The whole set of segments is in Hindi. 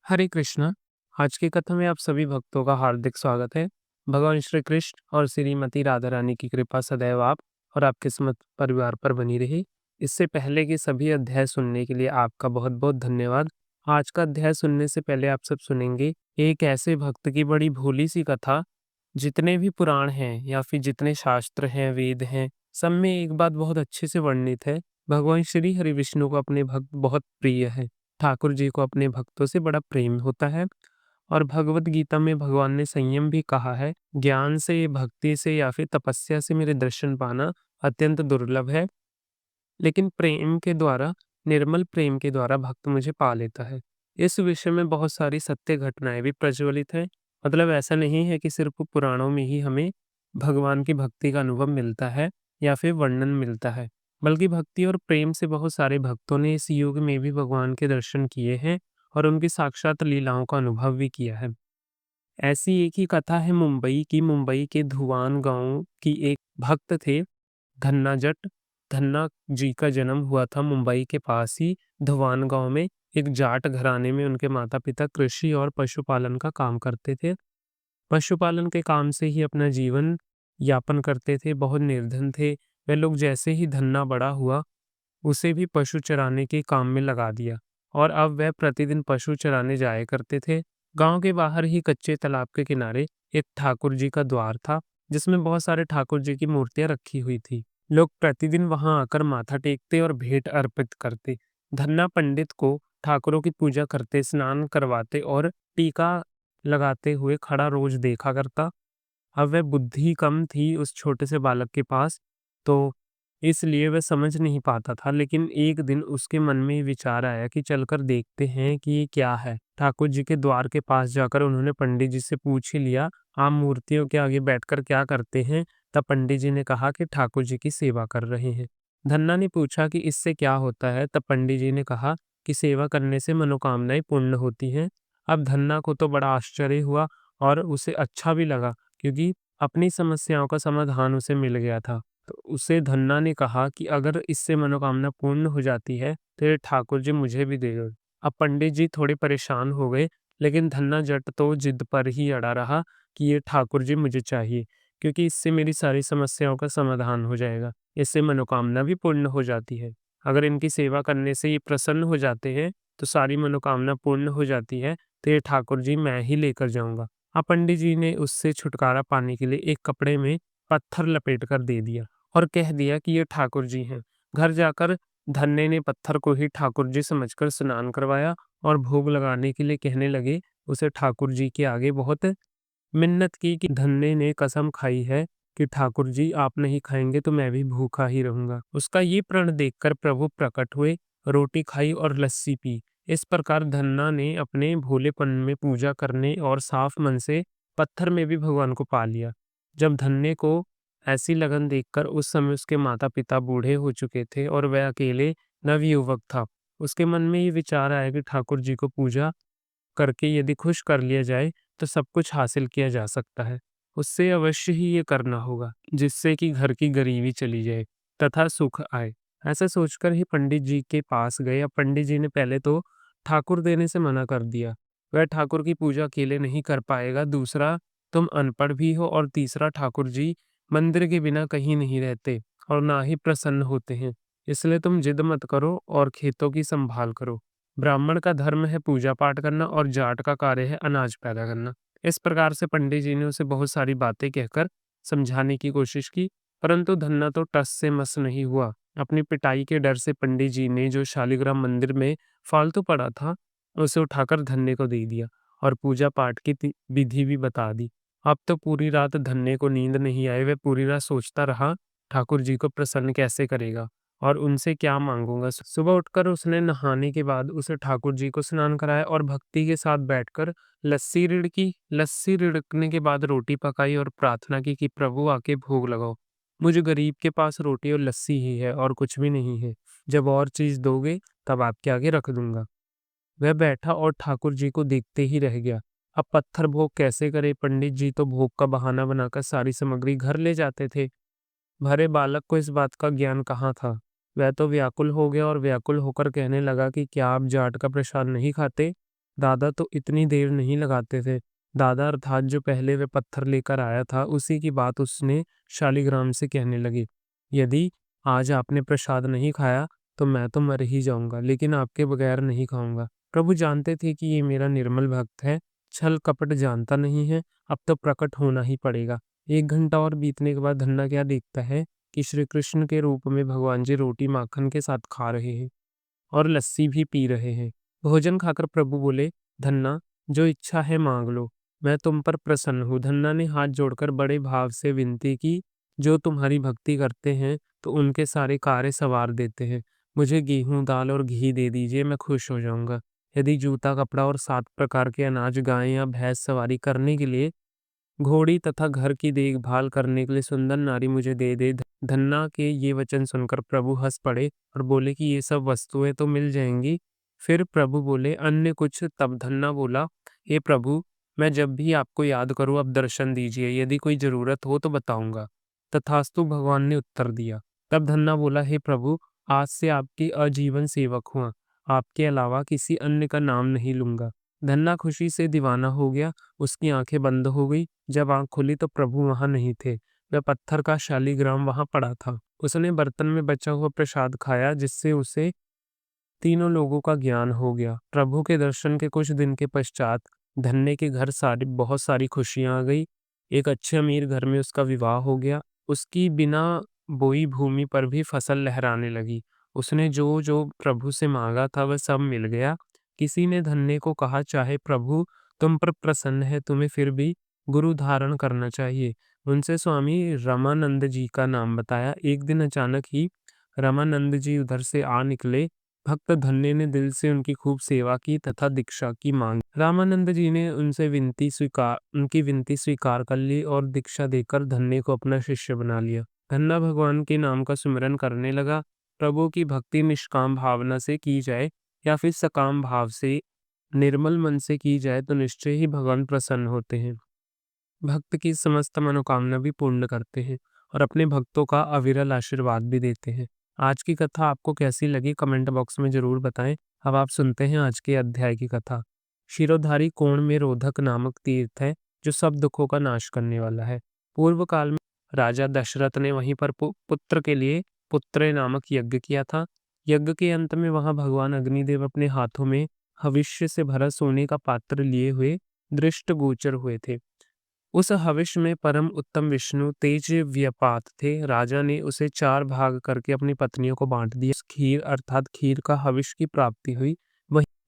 हरे कृष्णा। आज की कथा में आप सभी भक्तों का हार्दिक स्वागत है। भगवान श्री कृष्ण और श्रीमती राधा रानी की कृपा सदैव आप और आपके समस्त परिवार पर बनी रही। इससे पहले के सभी अध्याय सुनने के लिए आपका बहुत बहुत धन्यवाद। आज का अध्याय सुनने से पहले आप सब सुनेंगे एक ऐसे भक्त की बड़ी भोली सी कथा। जितने भी पुराण हैं या फिर जितने शास्त्र हैं, वेद हैं, सब में एक बात बहुत अच्छे से वर्णित है। भगवान श्री हरि विष्णु को अपने भक्त बहुत प्रिय है। ठाकुर जी को अपने भक्तों से बड़ा प्रेम होता है। और भगवत गीता में भगवान ने संयम भी कहा है, ज्ञान से, भक्ति से या फिर तपस्या से मेरे दर्शन पाना अत्यंत दुर्लभ है, लेकिन प्रेम के द्वारा, निर्मल प्रेम के द्वारा भक्त मुझे पा लेता है। इस विषय में बहुत सारी सत्य घटनाएं भी प्रज्वलित हैं। मतलब ऐसा नहीं है कि सिर्फ पुराणों में ही हमें भगवान की भक्ति का अनुभव मिलता है या फिर वर्णन मिलता है, बल्कि भक्ति और प्रेम से बहुत सारे भक्तों ने इस युग में भी भगवान के दर्शन किए हैं और उनकी साक्षात लीलाओं का अनुभव भी किया है। ऐसी एक ही कथा है मुंबई की। मुंबई के धुआन गांव की एक भक्त थे, धन्ना जट। धन्ना जी का जन्म हुआ था मुंबई के पास ही धुआन गांव में। एक जाट घराने में उनके माता पिता कृषि और पशुपालन का काम करते थे। पशुपालन के काम से ही अपना जीवन यापन करते थे, बहुत निर्धन थे। वे लोग जैसे ही धन्ना बड़ा हुआ, उसे भी पशु चराने के काम में लगा दिया और अब वह प्रतिदिन पशु चराने जाया करते थे। गांव के बाहर ही कच्चे तालाब के किनारे एक ठाकुर जी का द्वार था, जिसमें बहुत सारे ठाकुर जी की मूर्तियां रखी हुई थी। लोग प्रतिदिन वहां आकर माथा टेकते और भेंट अर्पित करते। धन्ना पंडित को ठाकुरों की पूजा करते, स्नान करवाते और टीका लगाते हुए खड़ा रोज देखा करता। अब वह बुद्धि कम थी उस छोटे से बालक के पास, तो इसलिए वह समझ नहीं पाता था। लेकिन एक दिन उसके मन में ये विचार आया कि चलकर देखते हैं कि ये क्या है। ठाकुर जी के द्वार के पास जाकर उन्होंने पंडित जी से पूछ ही लिया, आप मूर्तियों के आगे बैठकर क्या करते हैं? तब पंडित जी ने कहा कि ठाकुर जी की सेवा कर रहे हैं। धन्ना ने पूछा कि इससे क्या होता है? तब पंडित जी ने कहा कि सेवा करने से मनोकामनाएं पूर्ण होती हैं। अब धन्ना को तो बड़ा आश्चर्य हुआ और उसे अच्छा भी लगा, क्योंकि अपनी समस्याओं का समाधान उसे मिल गया था। तो उसे धन्ना ने कहा कि अगर इससे मनोकामना पूर्ण हो जाती है तो ये ठाकुर जी मुझे भी दे दो। अब पंडित जी थोड़े परेशान हो गए, लेकिन धन्ना जट तो जिद पर ही अड़ा रहा कि ये ठाकुर जी मुझे चाहिए, क्योंकि इससे मेरी सारी समस्याओं का समाधान हो जाएगा, इससे मनोकामना भी पूर्ण हो जाती है। अगर इनकी सेवा करने से ये प्रसन्न हो जाते हैं तो सारी मनोकामना पूर्ण हो जाती है, तो ये ठाकुर जी मैं ही लेकर जाऊंगा। अब पंडित जी ने उससे छुटकारा पाने के लिए एक कपड़े में पत्थर लपेट कर दे दिया और कह दिया कि ये ठाकुर जी हैं। घर जाकर धन्ने ने पत्थर को ही ठाकुर जी समझकर स्नान करवाया और भोग लगाने के लिए कहने लगे। उसे ठाकुर जी के आगे बहुत मिन्नत की कि धन्ने ने कसम खाई है कि ठाकुर जी आप नहीं खाएंगे तो मैं भी भूखा ही रहूंगा। उसका ये प्रण देखकर प्रभु प्रकट हुए, रोटी खाई और लस्सी पी। इस प्रकार धन्ना ने अपने भोलेपन में पूजा करने और साफ मन से पत्थर में भी भगवान को पा लिया। जब धन्ने को ऐसी लगन देखकर, उस समय उसके माता पिता बूढ़े हो चुके थे और वह अकेले नवयुवक था, उसके मन में ये विचार आया कि ठाकुर जी को पूजा करके यदि खुश कर लिया जाए तो सब कुछ हासिल किया जा सकता है। उससे अवश्य ही ये करना होगा, जिससे कि घर की गरीबी चली जाए तथा सुख आए। ऐसा सोचकर ही पंडित जी के पास गए। अब पंडित जी ने पहले तो ठाकुर देने से मना कर दिया। वह ठाकुर की पूजा अकेले नहीं कर पाएगा, दूसरा तुम अनपढ़ भी हो, और तीसरा ठाकुर जी मंदिर के बिना कहीं नहीं रहते और ना ही प्रसन्न होते हैं। इसलिए तुम जिद मत करो और खेतों की संभाल करो। ब्राह्मण का धर्म है पूजा पाठ करना और जाट का कार्य है अनाज पैदा करना। इस प्रकार से पंडित जी ने उसे बहुत सारी बातें कहकर समझाने की कोशिश की, परंतु धन्ना तो टस से मस नहीं हुआ। अपनी पिटाई के डर से पंडित जी ने जो शालिग्राम मंदिर में फालतू पड़ा था, उसे उठाकर धन्ने को दे दिया और पूजा पाठ की विधि भी बता दी। अब तो पूरी रात धन्ने को नींद नहीं आई। वह पूरी रात सोचता रहा, ठाकुर जी को प्रसन्न कैसे करेगा और उनसे क्या मांगूंगा। सुबह उठकर उसने नहाने के बाद उसे ठाकुर जी को स्नान कराया और भक्ति के साथ बैठकर लस्सी रिड़की। लस्सी रिड़कने के बाद रोटी पकाई और प्रार्थना की कि प्रभु आके भोग लगाओ। मुझे गरीब के पास रोटी और लस्सी ही है और कुछ भी नहीं है। जब और चीज दोगे तब आपके आगे रख दूंगा। वह बैठा और ठाकुर जी को देखते ही रह गया। अब पत्थर भोग कैसे करे? पंडित जी तो भोग का बहाना बनाकर सारी सामग्री घर ले जाते थे। भरे बालक को इस बात का ज्ञान कहाँ था। वह तो व्याकुल हो गया और व्याकुल होकर कहने लगा कि क्या आप जाट का प्रसाद नहीं खाते? दादा तो इतनी देर नहीं लगाते थे। दादा अर्थात जो पहले वे पत्थर लेकर आया था, उसी की बात उसने शालिग्राम से कहने लगे। यदि आज आपने प्रसाद नहीं खाया तो मैं तो मर ही जाऊंगा, लेकिन आपके बगैर नहीं खाऊंगा। प्रभु जानते थे कि ये मेरा निर्मल भक्त है, छल कपट जानता नहीं है, अब तो प्रकट होना ही पड़ेगा। 1 घंटा और बीतने के बाद धन्ना क्या देखता है कि श्री कृष्ण के रूप में भगवान जी रोटी माखन के साथ खा रहे हैं और लस्सी भी पी रहे हैं। भोजन खाकर प्रभु बोले, धन्ना, जो इच्छा है मांग लो, मैं तुम पर प्रसन्न हूँ। धन्ना ने हाथ जोड़कर बड़े भाव से विनती की, जो तुम्हारी भक्ति करते हैं तो उनके सारे कार्य सवार देते हैं। मुझे गेहूं दाल और घी दे दीजिए, मैं खुश हो जाऊंगा। यदि जूता कपड़ा और 7 प्रकार के अनाज, गाय या भैंस सवारी करने के लिए, घोड़ी तथा घर की देखभाल करने के लिए सुंदर नारी मुझे दे दे। धन्ना के ये वचन सुनकर प्रभु हंस पड़े और बोले कि ये सब वस्तुएं तो मिल जाएंगी। फिर प्रभु बोले, अन्य कुछ? तब धन्ना बोला, हे प्रभु, मैं जब भी आपको याद करूं अब दर्शन दीजिए, यदि कोई जरूरत हो तो बताऊंगा। तथास्तु, भगवान ने उत्तर दिया। तब धन्ना बोला, हे प्रभु, आज से आपकी आजीवन सेवक हुआ, आपके अलावा किसी अन्य का नाम नहीं लूंगा। धन्ना खुशी से दीवाना हो गया, उसकी आंखें बंद हो गई। जब आंख खुली तो प्रभु वहां नहीं थे। वह पत्थर का शालिग्राम वहां पड़ा था। उसने बर्तन में बचा हुआ प्रसाद खाया, जिससे उसे तीनों लोगों का ज्ञान हो गया। प्रभु के दर्शन के कुछ दिन के पश्चात धन्य के घर बहुत सारी खुशियां आ गई। एक अच्छे अमीर घर में उसका विवाह हो गया। उसकी बिना बोई भूमि पर भी फसल लहराने लगी। उसने जो जो प्रभु से मांगा था वह सब मिल गया। किसी ने धन्य को कहा, चाहे प्रभु तुम पर प्रसन्न है, तुम्हें फिर भी गुरु धारण करना चाहिए। उनसे स्वामी रामानंद जी का नाम बताया। एक दिन अचानक ही रामानंद जी उधर से आ निकले। भक्त धन्य ने दिल से उनकी खूब सेवा की तथा दीक्षा की मांग। रामानंद जी ने उनकी विनती स्वीकार कर ली और दीक्षा देकर धन्य को अपना शिष्य बना लिया। धन्ना भगवान के नाम का सुमिरन करने लगा। प्रभु की भक्ति निष्काम भावना से की जाए या फिर सकाम भाव से, निर्मल मन से की जाए तो निश्चय ही भगवान प्रसन्न होते हैं, भक्त की समस्त मनोकामना भी पूर्ण करते हैं और अपने भक्तों का अविरल आशीर्वाद भी देते हैं। आज की कथा आपको कैसी लगी कमेंट बॉक्स में जरूर बताएं। अब आप सुनते हैं आज के अध्याय की कथा। शिरोधारी कोण में रोधक नामक तीर्थ है, जो सब दुखों का नाश करने वाला है। पूर्व काल में राजा दशरथ ने वहीं पर पुत्र के लिए पुत्र नामक यज्ञ किया था। यज्ञ के अंत में वहां भगवान अग्निदेव अपने हाथों में हविष्य से भरा सोने का पात्र लिए हुए दृष्ट गोचर हुए थे। उस हविष्य में परम उत्तम विष्णु तेज व्यपात थे। राजा ने उसे 4 भाग करके अपनी पत्नियों को बांट दिया। खीर अर्थात खीर का हविष्य की प्राप्ति हुई।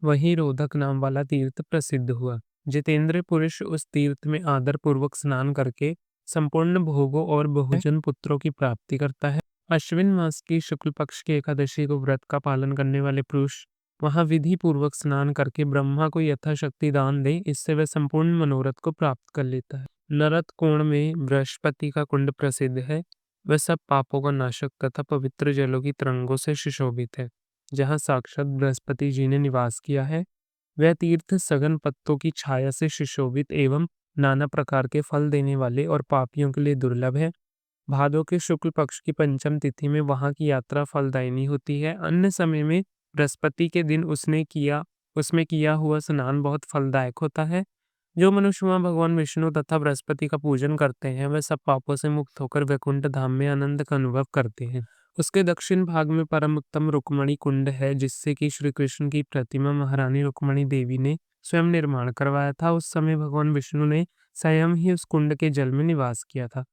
वही रोधक नाम वाला तीर्थ प्रसिद्ध हुआ। जितेंद्र पुरुष उस तीर्थ में आदर पूर्वक स्नान करके संपूर्ण भोगों और बहुजन पुत्रों की प्राप्ति करता है। अश्विन मास की शुक्ल पक्ष की एकादशी को व्रत का पालन करने वाले पुरुष वहां विधि पूर्वक स्नान करके ब्रह्मा को यथाशक्ति दान दे, इससे वह संपूर्ण मनोरथ को प्राप्त कर लेता है। नरत कोण में बृहस्पति का कुंड प्रसिद्ध है। वह सब पापों का नाशक तथा पवित्र जलों की तरंगों से सुशोभित है, जहाँ साक्षात बृहस्पति जी ने निवास किया है। वह तीर्थ सघन पत्तों की छाया से सुशोभित एवं नाना प्रकार के फल देने वाले और पापियों के लिए दुर्लभ है। भादों के शुक्ल पक्ष की पंचम तिथि में वहां की यात्रा फलदायिनी होती है। अन्य समय में बृहस्पति के दिन उसमें किया हुआ स्नान बहुत फलदायक होता है। जो मनुष्य वहाँ भगवान विष्णु तथा बृहस्पति का पूजन करते हैं, वह सब पापों से मुक्त होकर वैकुंठ धाम में आनंद का अनुभव करते हैं। उसके दक्षिण भाग में परम उत्तम रुक्मणी कुंड है, जिससे कि श्री कृष्ण की प्रतिमा महारानी रुक्मणी देवी ने स्वयं निर्माण करवाया था। उस समय भगवान विष्णु ने स्वयं ही उस कुंड के जल में निवास किया था।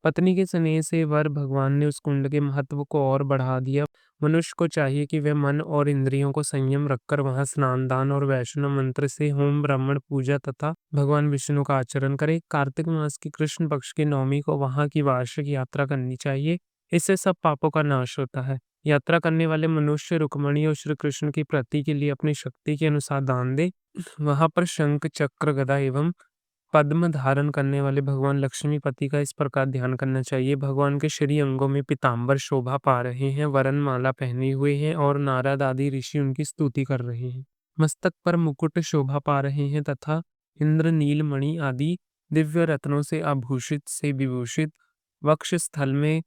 पत्नी के स्नेह से वर भगवान ने उस कुंड के महत्व को और बढ़ा दिया। मनुष्य को चाहिए कि वह मन और इंद्रियों को संयम रखकर वहां स्नान दान और वैष्णव मंत्र से होम ब्राह्मण पूजा तथा भगवान विष्णु का आचरण करे। कार्तिक मास की कृष्ण पक्ष की नवमी को वहां की वार्षिक यात्रा करनी चाहिए। इससे सब पापों का नाश होता है। यात्रा करने वाले मनुष्य रुक्मणी और श्री कृष्ण की प्रति के लिए अपनी शक्ति के अनुसार दान दे। वहां पर शंख चक्र गदा एवं पद्म धारण करने वाले भगवान लक्ष्मीपति का इस प्रकार ध्यान करना चाहिए। भगवान के श्री अंगों में पीताम्बर शोभा पा रहे हैं, वरण माला पहने हुए हैं और नारद आदि ऋषि उनकी स्तुति कर रहे हैं। मस्तक पर मुकुट शोभा पा रहे हैं तथा इंद्र नीलमणि आदि दिव्य रत्नों से आभूषित से विभूषित वक्ष स्थल में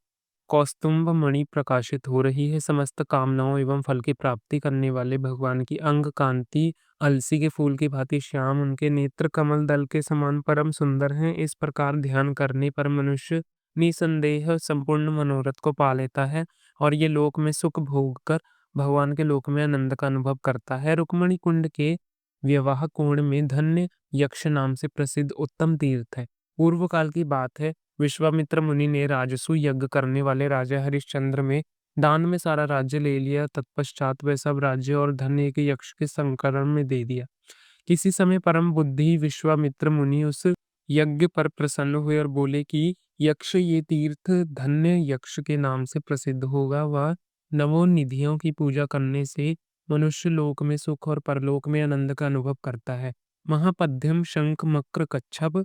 कौस्तुभ मणि प्रकाशित हो रही है। समस्त कामनाओं एवं फल की प्राप्ति करने वाले भगवान की अंग कांति अलसी के फूल की भांति श्याम, उनके नेत्र कमल दल के समान परम सुंदर हैं। इस प्रकार ध्यान करने पर मनुष्य निसंदेह संपूर्ण मनोरथ को पा लेता है और ये लोक में सुख भोग कर भगवान के लोक में आनंद का अनुभव करता है। रुक्मणी कुंड के विवाह कुंड में धन्य यक्ष नाम से प्रसिद्ध उत्तम तीर्थ है। पूर्व काल की बात है, विश्वामित्र मुनि ने राजसु यज्ञ करने वाले राजा हरिश्चंद्र में दान में सारा राज्य ले लिया। तत्पश्चात वह सब राज्य और धन एक यक्ष के संकरण में दे दिया। किसी समय परम बुद्धि विश्वामित्र मुनि उस यज्ञ पर प्रसन्न हुए और बोले कि यक्ष, ये तीर्थ धन्य यक्ष के नाम से प्रसिद्ध होगा। वह नवों निधियों की पूजा करने से मनुष्य लोक में सुख और परलोक में आनंद का अनुभव करता है। महापद्यम, शंख, मक्र, कच्छप,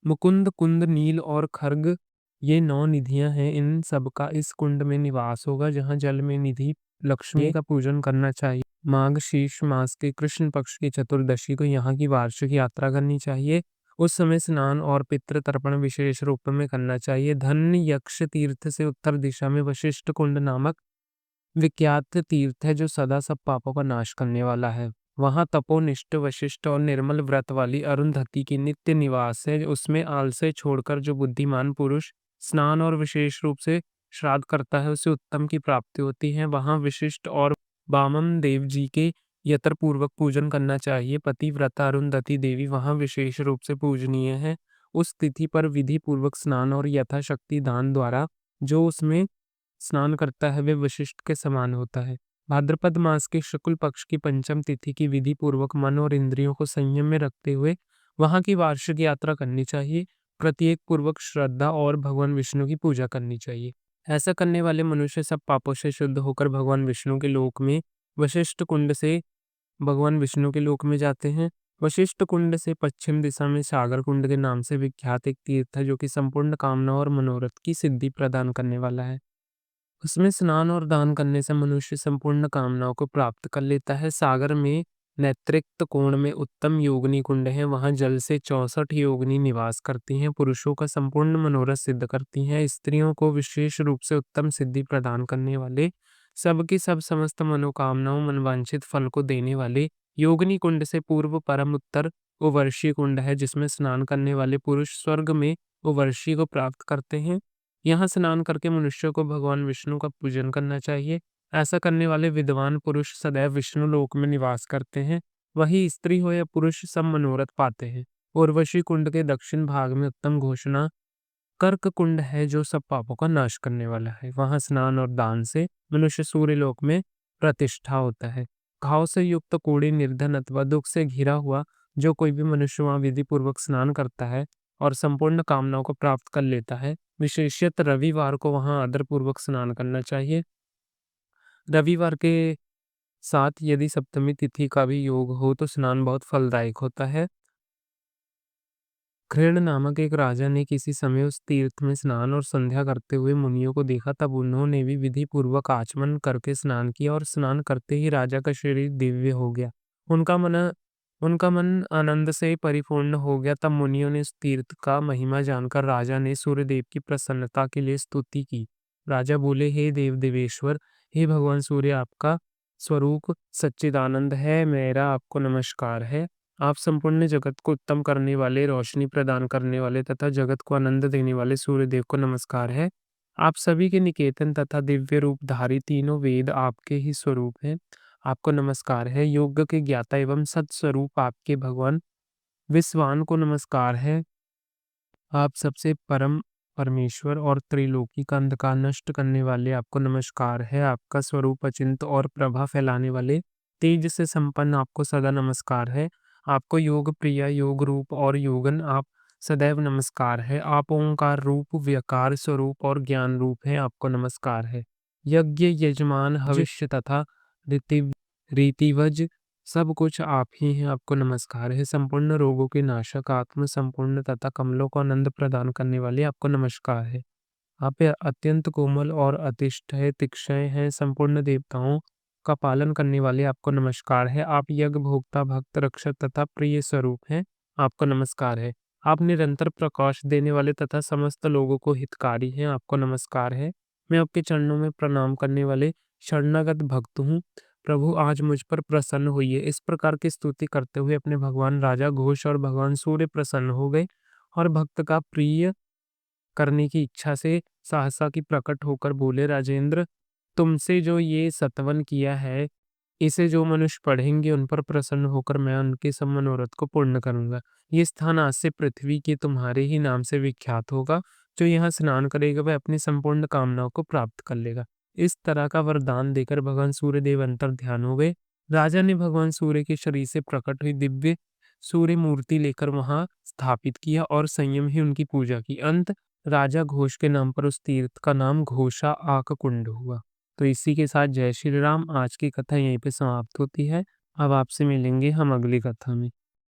मुकुंद, कुंद, नील और खर्ग, ये 9 निधियां हैं। इन सब का इस कुंड में निवास होगा, जहाँ जल में निधि लक्ष्मी का पूजन करना चाहिए। माघ शीर्ष मास के कृष्ण पक्ष की चतुर्दशी को यहाँ की वार्षिक यात्रा करनी चाहिए। उस समय स्नान और पितृ तर्पण विशेष रूप में करना चाहिए। धन यक्ष तीर्थ से उत्तर दिशा में वशिष्ठ कुंड नामक विख्यात तीर्थ है, जो सदा सब पापों का नाश करने वाला है। वहाँ तपोनिष्ठ वशिष्ठ और निर्मल व्रत वाली अरुंधति की नित्य निवास है। उसमें आलस्य छोड़कर जो बुद्धिमान पुरुष स्नान और विशेष रूप से श्राद्ध करता है, उसे उत्तम की प्राप्ति होती है। वहाँ विशिष्ट और वामन देव जी के यत्र पूर्वक पूजन करना चाहिए। पतिव्रता अरुंधति देवी वहाँ विशेष रूप से पूजनीय है। उस तिथि पर विधि पूर्वक स्नान और यथाशक्ति दान द्वारा जो उसमें स्नान करता है, वे वशिष्ठ के समान होता है। भाद्रपद मास के शुक्ल पक्ष की पंचम तिथि की विधि पूर्वक मन और इंद्रियों को संयम में रखते हुए वहां की वार्षिक यात्रा करनी चाहिए। प्रत्येक पूर्वक श्रद्धा और भगवान विष्णु की पूजा करनी चाहिए। ऐसा करने वाले मनुष्य सब पापों से शुद्ध होकर भगवान विष्णु के लोक में वशिष्ठ कुंड से भगवान विष्णु के लोक में जाते हैं। वशिष्ठ कुंड से पश्चिम दिशा में सागर कुंड के नाम से विख्यात एक तीर्थ है, जो कि संपूर्ण कामना और मनोरथ की सिद्धि प्रदान करने वाला है। उसमें स्नान और दान करने से मनुष्य संपूर्ण कामनाओं को प्राप्त कर लेता है। सागर में नैत्रिक कोण में उत्तम योगिनी कुंड है। वहां जल से 64 योगिनी निवास करती हैं। पुरुषों का संपूर्ण मनोरथ सिद्ध करती हैं। स्त्रियों को विशेष रूप से उत्तम सिद्धि प्रदान करने वाले, सबकी सब समस्त मनोकामनाओं मनवांछित फल को देने वाले योगिनी कुंड से पूर्व परम उत्तर उवर्षी कुंड है, जिसमें स्नान करने वाले पुरुष स्वर्ग में उवर्षी को प्राप्त करते हैं। यहाँ स्नान करके मनुष्य को भगवान विष्णु का पूजन करना चाहिए। ऐसा करने वाले विद्वान पुरुष सदैव विष्णु लोक में निवास करते हैं। वही स्त्री हो या पुरुष सब मनोरथ पाते हैं। उर्वशी कुंड के दक्षिण भाग में उत्तम घोषणा कर्क कुंड है, जो सब पापों का नाश करने वाला है। वहां स्नान और दान से मनुष्य सूर्य लोक में प्रतिष्ठा होता है। घाव से युक्त कोड़ी निर्धन अथवा दुख से घिरा हुआ जो कोई भी मनुष्य वहां विधि पूर्वक स्नान करता है और संपूर्ण कामनाओं को प्राप्त कर लेता है। विशेषत रविवार को वहां आदर पूर्वक स्नान करना चाहिए। रविवार के साथ यदि सप्तमी तिथि का भी योग हो तो स्नान बहुत फलदायक होता है। कृण नामक एक राजा ने किसी समय उस तीर्थ में स्नान और संध्या करते हुए मुनियों को देखा। तब उन्होंने भी विधि पूर्वक आचमन करके स्नान किया और स्नान करते ही राजा का शरीर दिव्य हो गया। उनका मन आनंद से परिपूर्ण हो गया। तब मुनियों ने उस तीर्थ का महिमा जानकर राजा ने सूर्यदेव की प्रसन्नता के लिए स्तुति की। राजा बोले, हे देव देवेश्वर, हे भगवान सूर्य, आपका स्वरूप सच्चिदानंद है, मेरा आपको नमस्कार है। आप संपूर्ण जगत को उत्तम करने वाले, रोशनी प्रदान करने वाले तथा जगत को आनंद देने वाले सूर्यदेव को नमस्कार है। आप सभी के निकेतन तथा दिव्य रूप धारी तीनों वेद आपके ही स्वरूप हैं। आपको नमस्कार है। योग के ज्ञाता एवं सत स्वरूप आपके भगवान विश्वान को नमस्कार है। आप सबसे परम परमेश्वर और त्रिलोकी का अंधकार नष्ट करने वाले, आपको नमस्कार है। आपका स्वरूप अचिंत और प्रभा फैलाने वाले, तेज से संपन्न, आपको सदा नमस्कार है। आपको योग प्रिया, योग रूप और योगन, आप सदैव नमस्कार है। आप ओंकार रूप, व्यकार स्वरूप और ज्ञान रूप हैं, आपको नमस्कार है। यज्ञ, यजमान, हविष्य तथा रीति रीतिवज सब कुछ आप ही हैं, आपको नमस्कार है। संपूर्ण रोगों के नाशक, आत्म संपूर्ण तथा कमलों को आनंद प्रदान करने वाले, आपको नमस्कार है। आप अत्यंत कोमल और अतिष्ठ है, तिक्षय हैं, संपूर्ण देवताओं का पालन करने वाले, आपको नमस्कार है। आप यज्ञ भोक्ता, भक्त रक्षक तथा प्रिय स्वरूप हैं, आपको नमस्कार है। आप निरंतर प्रकाश देने वाले तथा समस्त लोगों को हितकारी हैं, आपको नमस्कार है। मैं आपके चरणों में प्रणाम करने वाले शरणागत भक्त हूँ। प्रभु आज मुझ पर प्रसन्न होइए। इस प्रकार की स्तुति करते हुए अपने भगवान राजा घोष और भगवान सूर्य प्रसन्न हो गए और भक्त का प्रिय करने की इच्छा से सहसा की प्रकट होकर बोले, राजेंद्र, तुमसे जो ये सतवन किया है, इसे जो मनुष्य पढ़ेंगे उन पर प्रसन्न होकर मैं उनके सब मनोरथ को पूर्ण करूंगा। ये स्थान आज से पृथ्वी के तुम्हारे ही नाम से विख्यात होगा। जो यहाँ स्नान करेगा वह अपनी संपूर्ण कामनाओं को प्राप्त कर लेगा। इस तरह का वरदान देकर भगवान सूर्य देव अंतर ध्यान हो गए। राजा ने भगवान सूर्य के शरीर से प्रकट हुई दिव्य सूर्य मूर्ति लेकर वहां स्थापित किया और संयम ही उनकी पूजा की। अंत राजा घोष के नाम पर उस तीर्थ का नाम घोषा आक कुंड हुआ। तो इसी के साथ जय श्री राम। आज की कथा यहीं पे समाप्त होती है। अब आपसे मिलेंगे हम अगली कथा में।